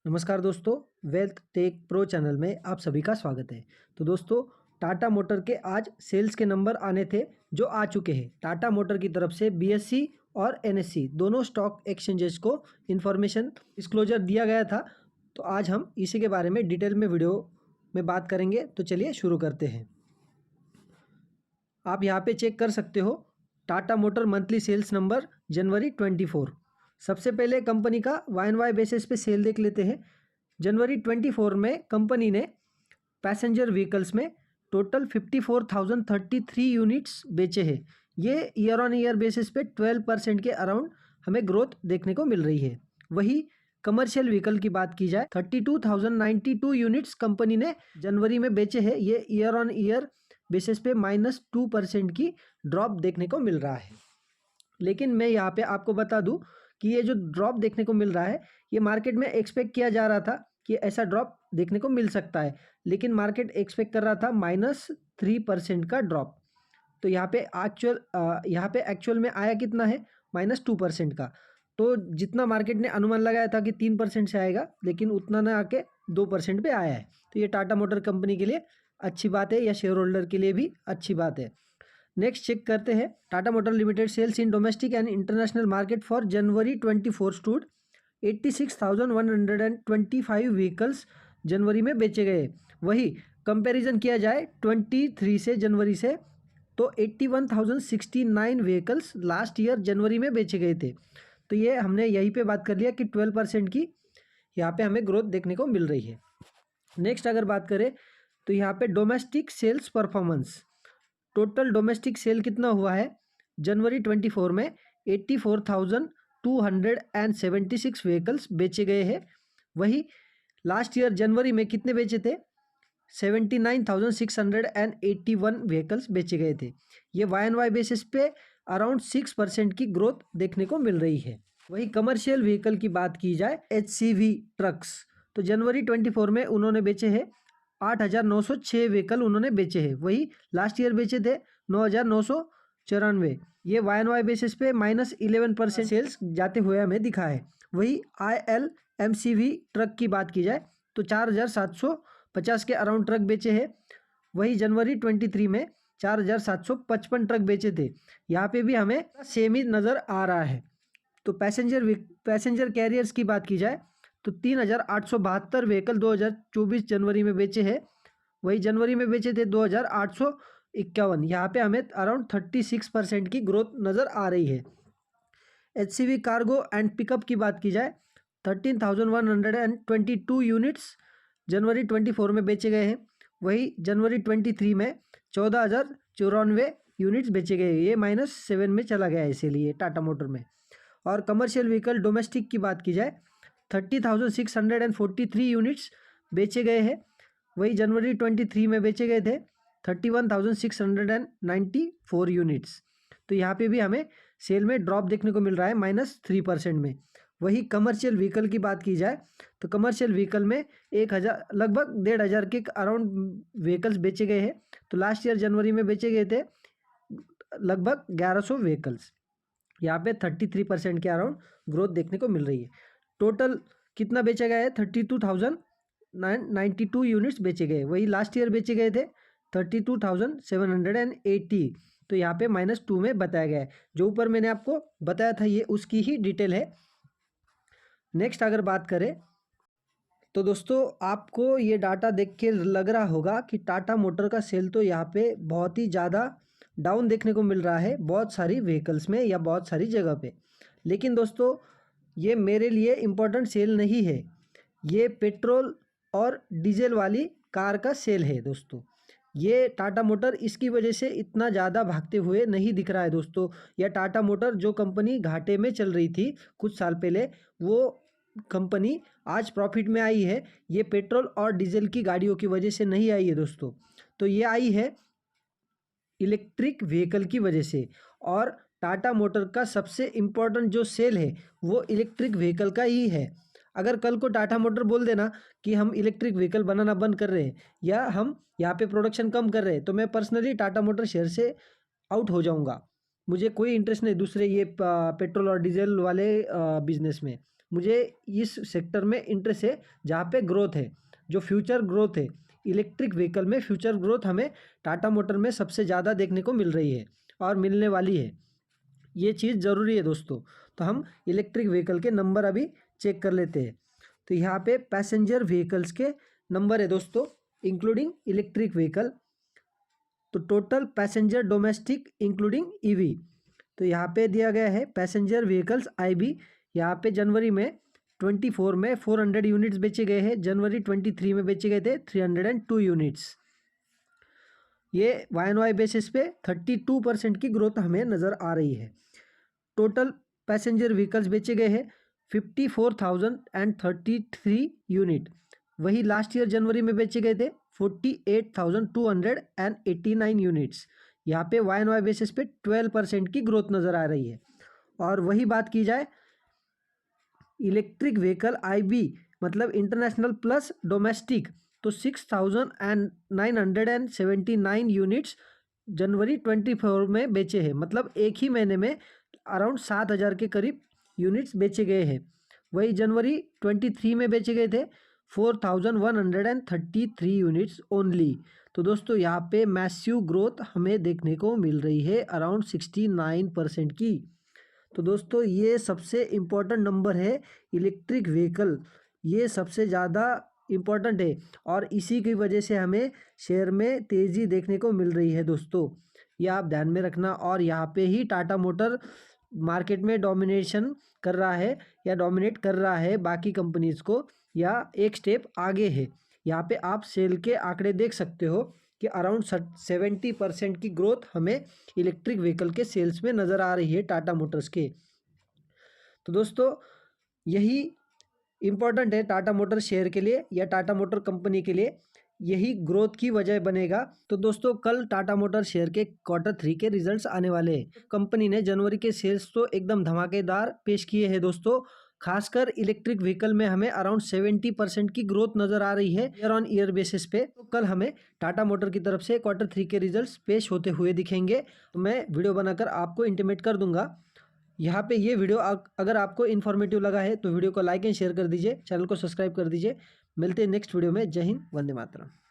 नमस्कार दोस्तों, wealth take pro channel में आप सभी का स्वागत है। तो दोस्तों, टाटा मोटर के आज सेल्स के नंबर आने थे जो आ चुके हैं। टाटा मोटर की तरफ से बीएसई और एनएसई दोनों स्टॉक एक्सचेंजेस को इन्फॉर्मेशन डिस्क्लोजर दिया गया था। तो आज हम इसी के बारे में डिटेल में वीडियो में बात करेंगे। तो चलिए शुरू करते हैं। आप यहाँ पे चेक कर सकते हो Tata motor monthly sales number January 24। सबसे पहले कंपनी का वाई बेसिस पे सेल देख लेते हैं। जनवरी 24 में कंपनी ने पैसेंजर व्हीकल्स में टोटल 54,033 यूनिट्स बेचे हैं। ये ईयर ऑन ईयर बेसिस पे 12% के अराउंड हमें ग्रोथ देखने को मिल रही है। वही कमर्शियल व्हीकल की बात की जाए, 32,092 यूनिट्स कंपनी ने जनवरी में बेचे हैं। ये ईयर ऑन ईयर बेसिस पे -2% की ड्रॉप देखने को मिल रहा है। लेकिन मैं यहाँ पे आपको बता दूं कि ये जो ड्रॉप देखने को मिल रहा है, ये मार्केट में एक्सपेक्ट किया जा रहा था कि ऐसा ड्रॉप देखने को मिल सकता है, लेकिन मार्केट एक्सपेक्ट कर रहा था -3% का ड्रॉप। तो यहाँ पे एक्चुअल में आया कितना है, -2% का। तो जितना मार्केट ने अनुमान लगाया था कि 3% से आएगा, लेकिन उतना ना आके 2% पे आया है। तो ये टाटा मोटर कंपनी के लिए अच्छी बात है, या शेयर होल्डर के लिए भी अच्छी बात है। नेक्स्ट चेक करते हैं, Tata motor limited sales in domestic and international market for January 24 stood 86,125 vehicles जनवरी में बेचे गए। वही कंपैरिजन किया जाए 23 से जनवरी से, तो 81,069 व्हीकल्स लास्ट ईयर जनवरी में बेचे गए थे। तो ये हमने यहीं पे बात कर लिया कि 12% की यहाँ पे हमें ग्रोथ देखने को मिल रही है। नेक्स्ट अगर बात करें तो यहाँ पे domestic sales performance, total domestic sale कितना हुआ है जनवरी 24 में 84,276 व्हीकल्स बेचे गए हैं। वही लास्ट ईयर जनवरी में कितने बेचे थे, 79,681 व्हीकल्स बेचे गए थे। ये वाई बेसिस पे अराउंड 6% की ग्रोथ देखने को मिल रही है। वही कमर्शियल व्हीकल की बात की जाए, HCV ट्रक्स, तो जनवरी 24 में उन्होंने बेचे हैं 8,906 व्हीकल उन्होंने बेचे हैं। वही लास्ट ईयर बेचे थे 9,994। ये वाई बेसिस पे -11% सेल्स जाते हुए हमें दिखा है। वही ILMCV ट्रक की बात की जाए तो 4,750 के अराउंड ट्रक बेचे हैं। वही जनवरी 23 में 4,755 ट्रक बेचे थे। यहाँ पे भी हमें सेम ही नज़र आ रहा है। तो पैसेंजर कैरियर्स की बात की जाए तो 3,872 व्हीकल 2024 जनवरी में बेचे हैं। वही जनवरी में बेचे थे 2,851। यहाँ पे हमें अराउंड 36% की ग्रोथ नज़र आ रही है। HCV कार्गो एंड पिकअप की बात की जाए, 13,122 यूनिट्स जनवरी 24 में बेचे गए हैं। वही जनवरी 23 में 14,094 यूनिट्स बेचे गए। ये -7 में चला गया है इसीलिए टाटा मोटर में। और कमर्शियल व्हीकल डोमेस्टिक की बात की जाए, 30,643 यूनिट्स बेचे गए हैं। वही जनवरी 23 में बेचे गए थे 31,694 यूनिट्स। तो यहाँ पे भी हमें सेल में ड्रॉप देखने को मिल रहा है -3% में। वही कमर्शियल व्हीकल की बात की जाए तो कमर्शियल व्हीकल में 1,000 लगभग 1,500 के अराउंड व्हीकल्स बेचे गए हैं। तो लास्ट ईयर जनवरी में बेचे गए थे लगभग 1,100 व्हीकल्स। यहाँ पे 33% के अराउंड ग्रोथ देखने को मिल रही है। टोटल कितना बेचा गया है, 32,092 यूनिट्स बेचे गए। वही लास्ट ईयर बेचे गए थे 32,780। तो यहाँ पे -2 में बताया गया है। जो ऊपर मैंने आपको बताया था ये उसकी ही डिटेल है। नेक्स्ट अगर बात करें तो दोस्तों, आपको ये डाटा देख के लग रहा होगा कि टाटा मोटर का सेल तो यहाँ पे बहुत ही ज़्यादा डाउन देखने को मिल रहा है बहुत सारी व्हीकल्स में या बहुत सारी जगह पे। लेकिन दोस्तों, ये मेरे लिए इम्पोर्टेंट सेल नहीं है। ये पेट्रोल और डीजल वाली कार का सेल है दोस्तों। ये टाटा मोटर इसकी वजह से इतना ज़्यादा भागते हुए नहीं दिख रहा है दोस्तों। या टाटा मोटर जो कंपनी घाटे में चल रही थी कुछ साल पहले, वो कंपनी आज प्रॉफिट में आई है। ये पेट्रोल और डीजल की गाड़ियों की वजह से नहीं आई है दोस्तों। तो ये आई है इलेक्ट्रिक व्हीकल की वजह से। और टाटा मोटर का सबसे इम्पोर्टेंट जो सेल है वो इलेक्ट्रिक व्हीकल का ही है। अगर कल को टाटा मोटर बोल देना कि हम इलेक्ट्रिक व्हीकल बनाना बंद कर रहे हैं या हम यहाँ पे प्रोडक्शन कम कर रहे हैं, तो मैं पर्सनली टाटा मोटर शेयर से आउट हो जाऊँगा। मुझे कोई इंटरेस्ट नहीं दूसरे ये पेट्रोल और डीजल वाले बिजनेस में। मुझे इस सेक्टर में इंटरेस्ट है जहाँ पे ग्रोथ है, जो फ्यूचर ग्रोथ है इलेक्ट्रिक व्हीकल में, फ्यूचर ग्रोथ हमें टाटा मोटर में सबसे ज़्यादा देखने को मिल रही है और मिलने वाली है। ये चीज़ ज़रूरी है दोस्तों। तो हम इलेक्ट्रिक व्हीकल के नंबर अभी चेक कर लेते हैं। तो यहाँ पे पैसेंजर व्हीकल्स के नंबर है दोस्तों, इंक्लूडिंग इलेक्ट्रिक व्हीकल। तो total passenger domestic including EV, तो यहाँ पे दिया गया है पैसेंजर व्हीकल्स आईबी। यहाँ पे जनवरी में 24 में 400 यूनिट्स बेचे गए हैं, जनवरी 23 में बेचे गए थे 302 यूनिट्स। ये YoY बेसिस पे 32% की ग्रोथ हमें नज़र आ रही है। टोटल पैसेंजर व्हीकल्स बेचे गए हैं 54,033 यूनिट, वही लास्ट ईयर जनवरी में बेचे गए थे 48,289 यूनिट्स। यहाँ पे YoY बेसिस पे 12% की ग्रोथ नज़र आ रही है। और वही बात की जाए इलेक्ट्रिक व्हीकल IB मतलब इंटरनेशनल प्लस डोमेस्टिक, तो 6,979 यूनिट्स जनवरी 24 में बेचे हैं, मतलब एक ही महीने में अराउंड 7,000 के करीब यूनिट्स बेचे गए हैं। वही जनवरी 23 में बेचे गए थे 4,133 यूनिट्स ओनली। तो दोस्तों यहाँ पे मैसिव ग्रोथ हमें देखने को मिल रही है अराउंड 69% की। तो दोस्तों ये सबसे इम्पोर्टेंट नंबर है इलेक्ट्रिक व्हीकल, ये सबसे ज़्यादा इम्पोर्टेंट है और इसी की वजह से हमें शेयर में तेज़ी देखने को मिल रही है दोस्तों, ये आप ध्यान में रखना। और यहाँ पे ही टाटा मोटर मार्केट में डोमिनेशन कर रहा है या डोमिनेट कर रहा है बाकी कंपनीज़ को, या एक स्टेप आगे है। यहाँ पे आप सेल के आंकड़े देख सकते हो कि अराउंड 70% की ग्रोथ हमें इलेक्ट्रिक व्हीकल के सेल्स में नज़र आ रही है टाटा मोटर्स के। तो दोस्तों यही इम्पोर्टेंट है टाटा मोटर शेयर के लिए या टाटा मोटर कंपनी के लिए, यही ग्रोथ की वजह बनेगा। तो दोस्तों कल टाटा मोटर शेयर के Q3 के रिजल्ट्स आने वाले हैं। कंपनी ने जनवरी के सेल्स तो एकदम धमाकेदार पेश किए हैं दोस्तों, खासकर इलेक्ट्रिक व्हीकल में हमें अराउंड 70% की ग्रोथ नज़र आ रही है ईयर ऑन ईयर बेसिस पे। तो कल हमें टाटा मोटर की तरफ से Q3 के रिजल्ट्स पेश होते हुए दिखेंगे, तो मैं वीडियो बनाकर आपको इंटीमेट कर दूंगा। यहाँ पे ये वीडियो अगर आपको इन्फॉर्मेटिव लगा है तो वीडियो को लाइक एंड शेयर कर दीजिए, चैनल को सब्सक्राइब कर दीजिए। मिलते हैं नेक्स्ट वीडियो में। जय हिंद, वंदे मातरम।